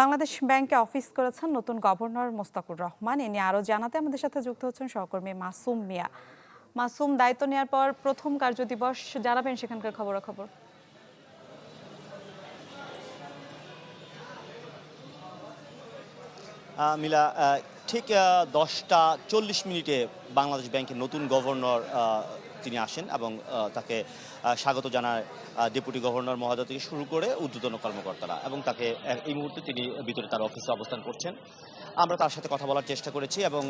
বাংলাদেশ ব্যাংকে অফিস করেছেন নতুন গভর্নর মোস্তাকুর রহমান। এ নিয়ে আরো জানাতে আমাদের সাথে যুক্ত হচ্ছেন সহকর্মী মাসুম মিয়া। মাসুম, দায়িত্ব নেওয়ার পর প্রথম কার্যদিবস, জানাবেন সেখানকার খবরাখবর। মিলা, ঠিক 10টা 40 মিনিটে বাংলাদেশ ব্যাংকের নতুন গভর্নর তিনি আসেন এবং তাকে স্বাগত জানায় ডেপুটি গভর্নর মহোদয় থেকে শুরু করে ঊর্ধ্বতন কর্মকর্তারা, এবং তাকে এই মুহূর্তে তিনি ভিতরে তার অফিসে অবস্থান করছেন। আমরা তার সাথে কথা বলার চেষ্টা করেছি এবং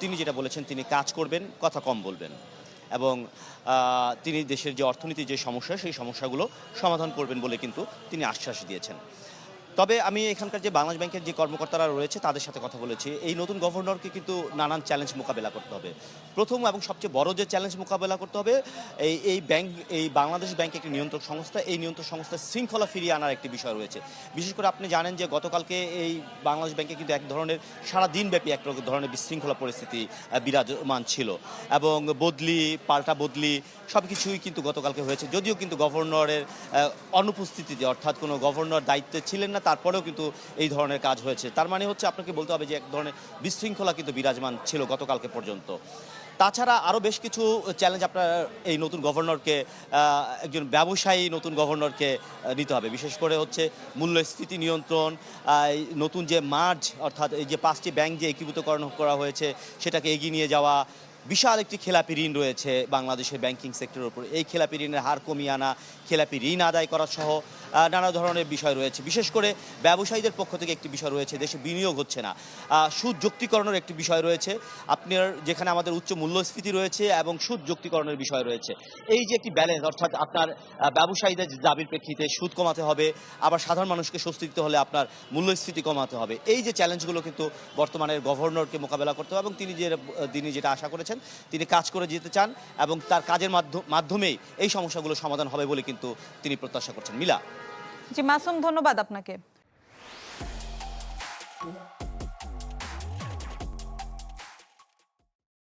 তিনি যেটা বলেছেন, তিনি কাজ করবেন, কথা কম বলবেন, এবং তিনি দেশের যে অর্থনীতির যে সমস্যা, সেই সমস্যাগুলো সমাধান করবেন বলে কিন্তু তিনি আশ্বাস দিয়েছেন। তবে আমি এখানকার যে বাংলাদেশ ব্যাংকের যে কর্মকর্তারা রয়েছে তাদের সাথে কথা বলেছি। এই নতুন গভর্নরকে কিন্তু নানান চ্যালেঞ্জ মোকাবেলা করতে হবে। প্রথম এবং সবচেয়ে বড় যে চ্যালেঞ্জ মোকাবেলা করতে হবে, এই বাংলাদেশ ব্যাংক একটি নিয়ন্ত্রক সংস্থা, এই নিয়ন্ত্রক সংস্থার শৃঙ্খলা ফিরিয়ে আনার একটি বিষয় রয়েছে। বিশেষ করে আপনি জানেন যে গতকালকে এই বাংলাদেশ ব্যাংকে কিন্তু এক ধরনের সারা দিনব্যাপী এক ধরনের বিশৃঙ্খলা পরিস্থিতি বিরাজমান ছিল, এবং পাল্টা বদলি সব কিছুই কিন্তু গতকালকে হয়েছে। যদিও কিন্তু গভর্নরের অনুপস্থিতিতে, অর্থাৎ কোনো গভর্নর দায়িত্বে ছিলেন না, তারপরেও কিন্তু এই ধরনের কাজ হয়েছে। তার মানে হচ্ছে, আপনাকে বলতে হবে যে এক ধরনের বিশৃঙ্খলা কিন্তু বিরাজমান ছিল গতকালকে পর্যন্ত। তাছাড়া আরও বেশ কিছু চ্যালেঞ্জ আপনার এই নতুন গভর্নরকে, একজন ব্যবসায়ী নতুন গভর্নরকে নিতে হবে। বিশেষ করে হচ্ছে মূল্যস্ফীতি নিয়ন্ত্রণ, নতুন যে মার্জ, অর্থাৎ এই যে 5টি ব্যাংক যে একীভূতকরণ করা হয়েছে সেটাকে এগিয়ে নিয়ে যাওয়া। বিশাল একটি খেলাপি ঋণ রয়েছে বাংলাদেশের ব্যাংকিং সেক্টরের উপর, এই খেলাপি ঋণের হার কমিয়ে আনা, খেলাপি ঋণ আদায় করা সহ নানা ধরনের বিষয় রয়েছে। বিশেষ করে ব্যবসায়ীদের পক্ষ থেকে একটি বিষয় রয়েছে, দেশে বিনিয়োগ হচ্ছে না, সুদ যুক্তিকরণের একটি বিষয় রয়েছে। আপনার যেখানে আমাদের উচ্চ মূল্যস্ফীতি রয়েছে এবং সুদ যুক্তিকরণের বিষয় রয়েছে, এই যে একটি ব্যালেন্স, অর্থাৎ আপনার ব্যবসায়ীদের দাবির প্রেক্ষিতে সুদ কমাতে হবে, আবার সাধারণ মানুষকে স্বস্তি দিতে হলে আপনার মূল্যস্ফীতি কমাতে হবে। এই যে চ্যালেঞ্জগুলো কিন্তু বর্তমানের গভর্নরকে মোকাবেলা করতে হবে, এবং তিনি যেটা আশা করেছেন, তিনি কাজ করে যেতে চান, এবং তার কাজের মাধ্যমেই এই সমস্যাগুলো সমাধান হবে বলে কিন্তু তিনি প্রত্যাশা করছেন। মিলা। জি মাসুম, ধন্যবাদ আপনাকে।